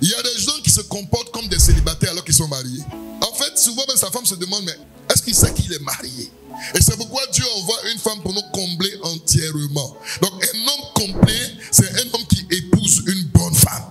Il y a des gens qui se comportent comme des célibataires alors qu'ils sont mariés. En fait, souvent même sa femme se demande, mais est-ce qu'il sait qu'il est marié? Et c'est pourquoi Dieu envoie une femme pour nous combler entièrement. Donc un homme complet, c'est un homme qui épouse une bonne femme.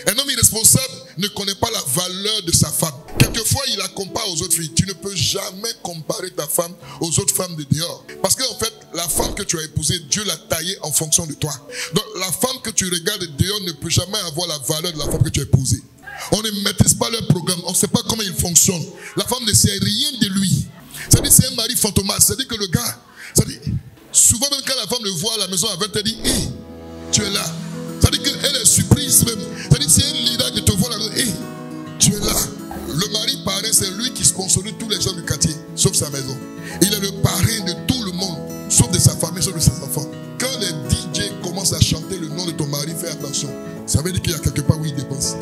Un homme irresponsable ne connaît pas la valeur de sa femme. Quelquefois, il la compare aux autres filles. Tu ne peux jamais comparer ta femme aux autres femmes de dehors. Parce qu'en fait, la femme que tu as épousée, Dieu l'a taillée en fonction de toi. Donc la femme que tu regardes de dehors ne peut jamais avoir la valeur de la femme que tu as épousée. On ne maîtrise pas leur programme. On ne sait pas comment ils fonctionnent. La femme ne sait rien de lui. C'est-à-dire c'est un mari fantomas. C'est-à-dire que le gars, souvent même quand la femme le voit à la maison, elle va te dire, hey, tu es là. C'est-à-dire qu'elle est surprise même. C'est-à-dire que c'est un leader qui te voit là, hey, tu es là. Le mari parrain, c'est lui qui sponsorise tous les gens du quartier, sauf sa maison. Il est le parrain de tout le monde, sauf de sa famille, sauf de ses enfants. Quand les DJ commencent à chanter le nom de ton mari, fais attention. Ça veut dire qu'il y a quelque part où il dépense.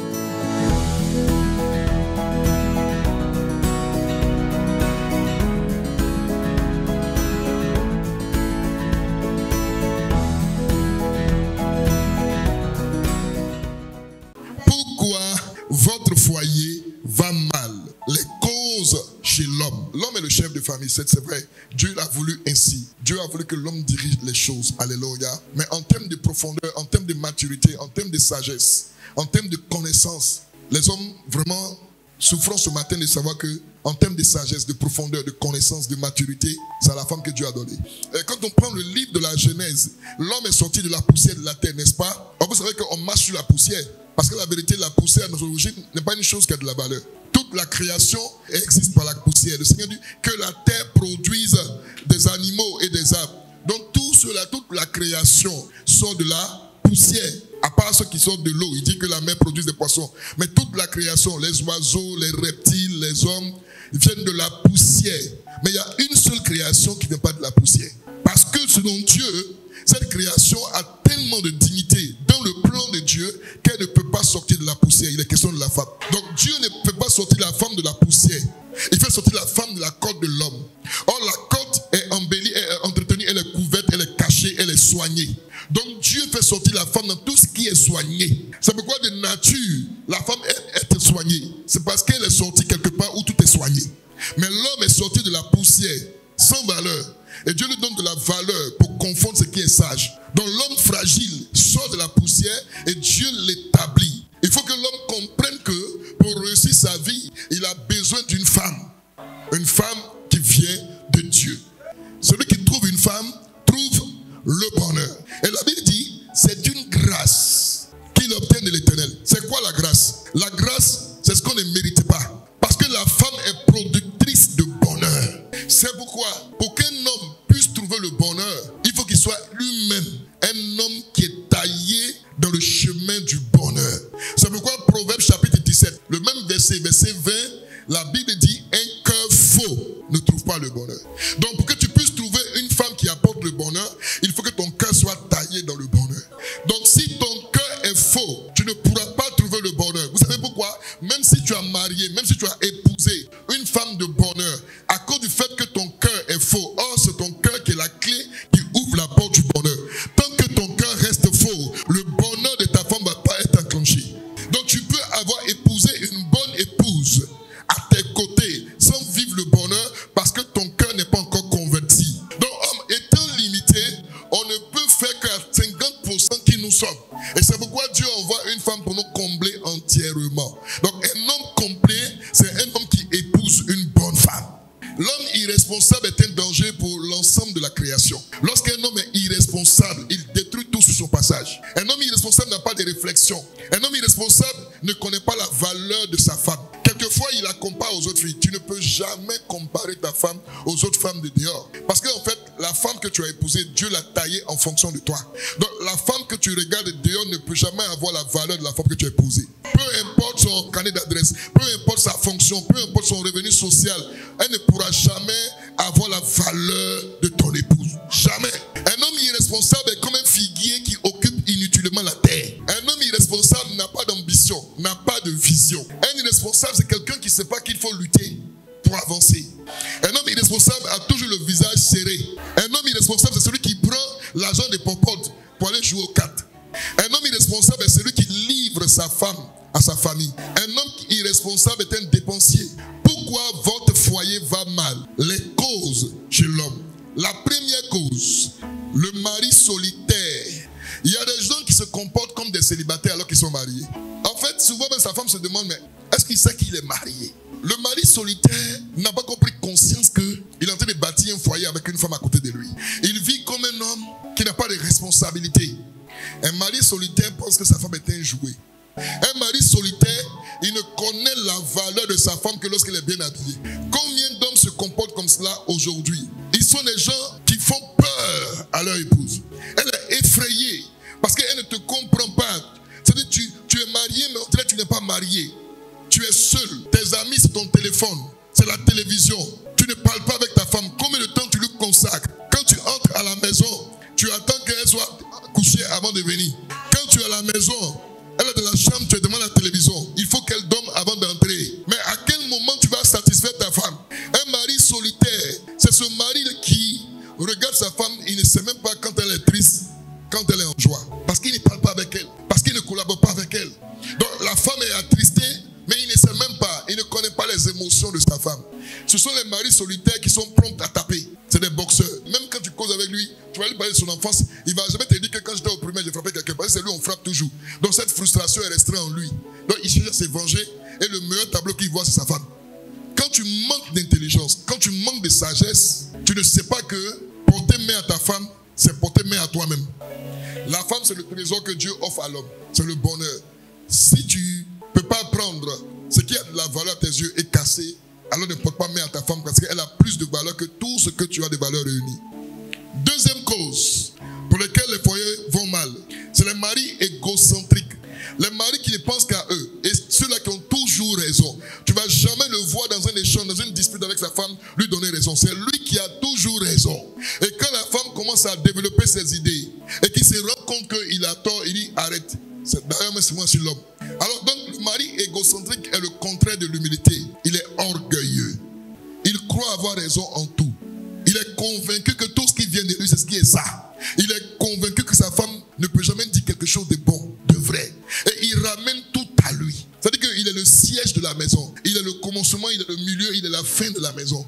Votre foyer va mal. Les causes chez l'homme. L'homme est le chef de famille, c'est vrai. Dieu l'a voulu ainsi. Dieu a voulu que l'homme dirige les choses. Alléluia. Mais en termes de profondeur, en termes de maturité, en termes de sagesse, en termes de connaissance, les hommes vraiment souffront ce matin de savoir que en termes de sagesse, de profondeur, de connaissance, de maturité, c'est la femme que Dieu a donnée. Et quand on prend le livre de la Genèse, l'homme est sorti de la poussière de la terre, n'est-ce pas? Vous savez qu'on marche sur la poussière. Parce que la vérité, la poussière, notre origine, n'est pas une chose qui a de la valeur. Toute la création existe par la poussière. Le Seigneur dit que la terre produise des animaux et des arbres. Donc tout cela, toute la création sort de la poussière. À part ceux qui sortent de l'eau, il dit que la mer produit des poissons. Mais toute la création, les oiseaux, les reptiles, les hommes, viennent de la poussière. Mais il y a une seule création qui ne vient pas de la poussière. Parce que selon Dieu, cette création a tellement de dignité dans le plan de Dieu qu'elle ne peut pas sortir de la poussière. Il est question de la femme. Donc Dieu ne peut pas sortir la femme de la poussière. Il fait sortir la femme de la côte de l'homme. Or la côte est embellie, elle est entretenue, elle est couverte, elle est cachée, elle est soignée. Donc Dieu fait sortir la femme dans tout ce qui est soigné. C'est pourquoi de nature, la femme est soignée. C'est parce qu'elle est sortie quelque part où tout est soigné. Mais l'homme est sorti de la poussière, sans valeur. Et Dieu lui donne de la valeur pour confondre ce qui est sage. Donc l'homme fragile sort de la poussière et Dieu l'établit. Il faut que l'homme comprenne que pour réussir sa vie, il a besoin d'une femme. Une femme qui vient de Dieu. Celui qui trouve une femme trouve le bonheur. Et la Bible dit, c'est une grâce qu'il obtient de l'Éternel. C'est quoi la grâce? La grâce, c'est ce qu'on ne mérite pas. Parce que la femme est productrice de bonheur. C'est pourquoi, pour qu'un homme puisse trouver le bonheur, il faut qu'il soit lui-même un homme qui est taillé dans le chemin du bonheur. C'est pourquoi Proverbe chapitre 17, le même verset 20, la Bible dit, un cœur faux ne trouve pas le bonheur. Donc pour que tu puisses trouver une femme qui apporte le bonheur, il faut que ton cœur soit taillé dans le bonheur. Donc si ton cœur est faux, tu ne pourras pas trouver le bonheur. Vous savez pourquoi? Même si tu as marié, même si tu as épousé une femme de bonheur, à cause du fait que ton cœur est faux, or c'est ton cœur qui est la clé qui ouvre la porte du bonheur. Tant que ton cœur reste faux, le bonheur de ta femme ne va pas être enclenché. Donc tu peux avoir épousé une bonne épouse à tes côtés sans vivre le bonheur parce que ton cœur n'est pas encore converti. Donc homme étant limité, on ne peut faire qu'à 50% qui nous sommes. Et c'est pourquoi Dieu envoie une femme pour nous combler entièrement. Donc un homme complet, c'est un homme qui épouse une bonne femme. L'homme irresponsable est un danger pour l'ensemble de la création. Lorsqu'un homme est irresponsable, il détruit tout sur son passage. Un homme irresponsable n'a pas de réflexion. Un homme irresponsable ne connaît pas la valeur de sa femme. Quelquefois, il la compare aux autres filles. Tu ne peux jamais comparer ta femme aux autres femmes de dehors. Parce qu'en fait, la femme que tu as épousée, Dieu l'a taillée en fonction de toi. Donc, la femme que tu regardes de dehors ne peut jamais avoir la valeur de la femme que tu as épousée. Peu importe son carnet d'adresse, peu importe sa fonction, peu importe son revenu social, elle ne pourra jamais avoir la valeur de ton épouse. Jamais. Un homme irresponsable est comme un figuier qui occupe inutilement la terre. Un homme irresponsable n'a pas d'ambition, n'a pas de vision. Un irresponsable, c'est quelqu'un qui ne sait pas qu'il faut lutter pour avancer. Un homme irresponsable a toujours le visage serré. Un homme irresponsable, c'est celui qui prend l'argent des popotes pour aller jouer aux cartes. Un homme irresponsable est celui qui livre sa femme à sa famille. Un homme irresponsable est un dépensier. Pourquoi votre foyer va mal? Les causes chez l'homme. La première cause, le mari solitaire. Il y a des gens qui se comportent comme des célibataires alors qu'ils sont mariés. En fait, souvent même sa femme se demande, mais est-ce qu'il sait qu'il est marié? Le mari solitaire n'a pas compris conscience qu'il est en train de bâtir un foyer avec une femme à côté de lui. Il vit comme un homme qui n'a pas de responsabilité. Un mari solitaire pense que sa femme est un jouet. Un mari solitaire, il ne connaît la valeur de sa femme que lorsqu'elle est bien habillée. Combien d'hommes se comportent comme cela aujourd'hui? Ils sont des gens qui font peur à leur épouse. Elle est effrayée parce qu'elle ne te comprend pas. C'est-à-dire tu es marié, mais au final tu n'es pas marié. Tu es seul. Tes amis, c'est ton téléphone. C'est la télévision. Tu ne parles pas avec ta femme. Combien de temps tu lui consacres? Quand tu entres à la maison, tu attends qu'elle soit couchée avant de venir. Quand tu es à la maison, elle est dans la chambre, tu es devant la télévision. Il faut qu'elle dorme avant d'entrer. Mais à quel moment tu vas satisfaire ta femme? Un mari solitaire, c'est ce mari qui regarde sa femme, il ne sait même pas quand elle est triste, quand elle est en joie. Parce qu'il ne parle pas avec elle. Parce qu'il ne collabore pas avec elle. Donc la femme est attristée, mais il ne sait même pas, il ne connaît pas les émotions de sa femme. Ce sont les maris solitaires qui sont prompts à taper. C'est des boxeurs. Même quand tu causes avec lui, tu vas lui parler de son enfance, il ne va jamais te dire que quand j'étais au primaire, j'ai frappé quelqu'un. Parce que c'est lui, on frappe toujours. Donc cette frustration est restreinte en lui. Donc il cherche à se venger et le meilleur tableau qu'il voit, c'est sa femme. Quand tu manques d'intelligence, quand tu manques de sagesse, tu ne sais pas que porter main à ta femme, c'est porter main à toi-même. La femme, c'est le trésor que Dieu offre à l'homme. C'est le bonheur. Si tu ne peux pas prendre ce qui a de la valeur à tes yeux et casser, alors ne porte pas main à ta femme parce qu'elle a plus de valeur que tout ce que tu as de valeur réunie. Deuxième cause pour laquelle les foyers vont mal, c'est les maris égocentriques. Les maris qui ne pensent qu'à eux et ceux-là qui ont toujours raison. Tu ne vas jamais le voir dans un échange, dans une dispute avec sa femme, lui donner raison. C'est lui qui a toujours raison. Et quand la femme commence à développer ses idées et qu'il se rend compte qu'il a tort, il dit arrête. D'ailleurs, c'est moi, je suis l'homme. Alors donc, le mari égocentrique est le contraire de l'humilité. Il est orgueilleux. Il croit avoir raison en tout. Il est convaincu que tout ce qui vient de lui, c'est ce qui est ça. Il est convaincu que sa femme ne peut jamais dire quelque chose de bon, de vrai. Et il ramène tout à lui. C'est-à-dire qu'il est le siège de la maison. Il est le commencement, il est le milieu, il est la fin de la maison.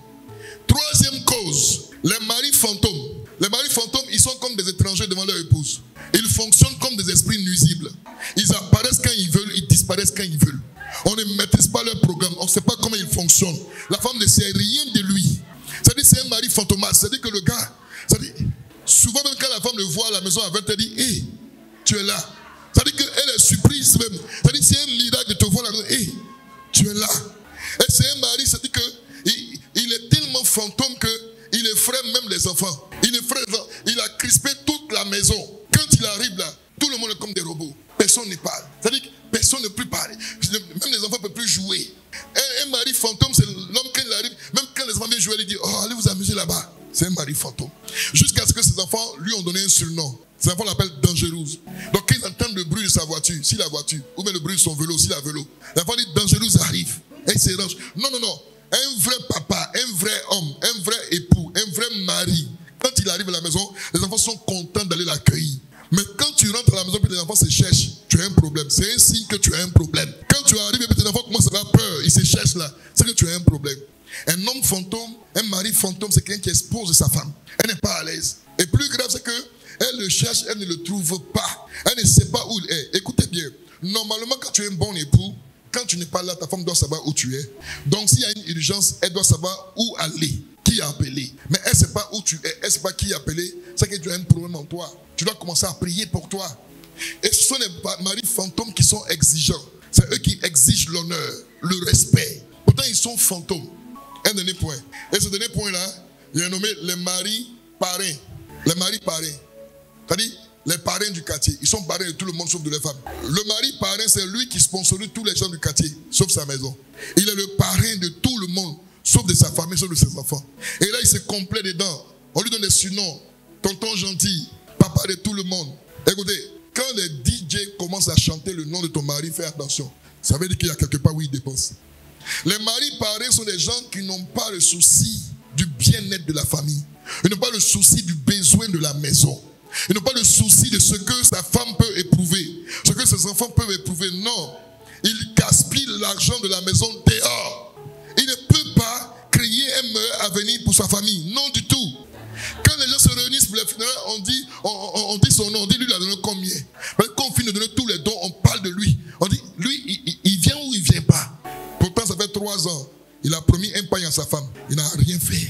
Troisième cause, les maris fantômes. Les maris fantômes, ils sont comme des étrangers devant leur épouse. Ils fonctionnent comme des esprits nuisibles. Ils apparaissent quand ils veulent, ils disparaissent quand ils veulent. On ne maîtrise pas leur programme, on ne sait pas comment ils fonctionnent. La femme ne sait rien de lui. C'est-à-dire c'est un mari fantomas. C'est-à-dire que le gars, souvent même quand la femme le voit à la maison, elle va te dire, hé, tu es là. C'est-à-dire qu'elle est surprise même. C'est-à-dire que c'est un miracle de te voir là, hé, tu es là. Et c'est un mari, c'est-à-dire qu'il est tellement fantôme qu'il effraie même les enfants. Il a crispé toute la maison. Quand il arrive là, tout le monde est comme des robots. Personne ne parle. C'est-à-dire que personne ne peut parler. Même les enfants ne peuvent plus jouer. Un mari fantôme, c'est l'homme quand il arrive, même quand les enfants viennent jouer, il dit, oh, allez vous amuser là-bas. C'est un mari fantôme. Jusqu'à ce que ses enfants lui ont donné un surnom. Ses enfants l'appellent Dangereuse. Donc quand ils entendent le bruit de sa voiture, si la voiture, ou bien le bruit de son vélo, si la vélo, l'enfant dit Dangereuse arrive. Et il se range. Non. Un vrai papa, un vrai homme, un vrai époux, un vrai mari. Quand il arrive à la maison, les enfants sont contents d'aller l'accueillir. Mais quand tu rentres à la maison et les enfants se cherchent, tu as un problème. C'est un signe que tu as un problème. Quand tu arrives et tes enfants commencent à avoir peur, ils se cherchent là, c'est que tu as un problème. Un homme fantôme, un mari fantôme, c'est quelqu'un qui expose sa femme. Elle n'est pas à l'aise. Et plus grave, c'est qu'elle le cherche, elle ne le trouve pas. Elle ne sait pas où il est. Écoutez bien, normalement quand tu es un bon époux, quand tu n'es pas là, ta femme doit savoir où tu es. Donc s'il y a une urgence, elle doit savoir où aller, qui a appelé. Mais elle ne sait pas où tu es, elle ne sait pas qui a appelé. C'est que tu as un problème en toi. Tu dois commencer à prier pour toi. Et ce sont les maris fantômes qui sont exigeants. C'est eux qui exigent l'honneur, le respect. Pourtant, ils sont fantômes. Un dernier point. Et ce dernier point-là, il est nommé les maris parrains. Les maris parrains. C'est-à-dire les parrains du quartier. Ils sont parrains de tout le monde sauf de les femmes. Le mari parrain, c'est lui qui sponsorise tous les gens du quartier, sauf sa maison. Il est le parrain de tout le monde, sauf de sa famille, sauf de ses enfants. Et là, il se complaît dedans. On lui donne des surnoms. Tonton gentil, papa de tout le monde. Écoutez, quand les DJ commencent à chanter le nom de ton mari, fais attention. Ça veut dire qu'il y a quelque part où il dépense. Les maris parrains sont des gens qui n'ont pas le souci du bien-être de la famille. Ils n'ont pas le souci du besoin de la maison. Ils n'ont pas le souci de ce que sa femme peut éprouver, ce que ses enfants peuvent éprouver. Non. Ils l'argent de la maison dehors. Il ne peut pas créer un meilleur avenir pour sa famille. Non du tout. Quand les gens se réunissent pour les funérailles, on dit son nom, on dit lui il a donné combien. Quand on finit de donner tous les dons, on parle de lui. On dit, lui, il vient ou il ne vient pas. Pourtant, ça fait 3 ans. Il a promis un pain à sa femme. Il n'a rien fait.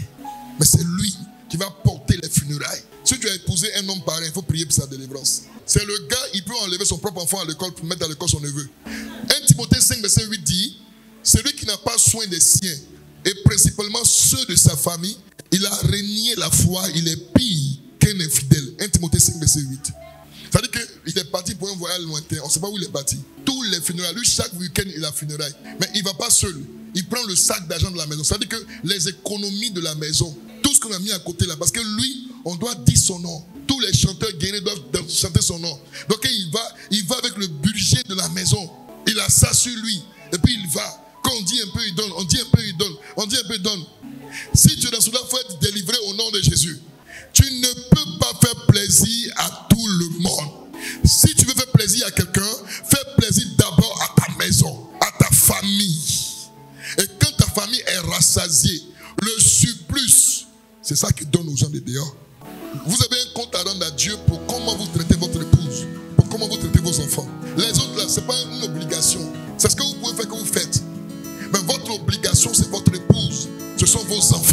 Mais c'est lui qui va porter les funérailles. Si tu as épousé un homme pareil, il faut prier pour sa délivrance. C'est le gars, il peut enlever son propre enfant à l'école pour mettre à l'école son neveu. 1 Timothée 5, verset 8 dit, celui qui n'a pas soin des siens, et principalement ceux de sa famille, il a renié la foi, il est pire qu'un infidèle. 1 Timothée 5, verset 8. Ça veut dire qu'il est parti pour un voyage lointain. On ne sait pas où il est parti. Tous les funérailles, lui, chaque week-end, il a funérailles. Mais il ne va pas seul. Il prend le sac d'argent de la maison. Ça veut dire que les économies de la maison, tout ce qu'on a mis à côté là, parce que lui, on doit dire son nom. Tous les chanteurs guerriers doivent chanter son nom. Donc il va avec le budget de la maison. Il a ça sur lui. Et puis il va. Quand on dit un peu, il donne. On dit un peu, il donne. On dit un peu, il donne. Si tu es dans cela, il faut être délivré au nom de Jésus. Tu ne peux pas faire plaisir à tout le monde. Si tu veux faire plaisir à quelqu'un, fais plaisir d'abord à ta maison, à ta famille. Et quand ta famille est rassasiée, le surplus, c'est ça qui donne aux gens de dehors. Vous avez un compte à rendre à Dieu pour comment vous traitez votre épouse, pour comment vous traitez vos enfants. Les autres là, ce n'est pas une obligation. C'est ce que vous pouvez faire que vous faites. Mais votre obligation, c'est votre épouse. Ce sont vos enfants.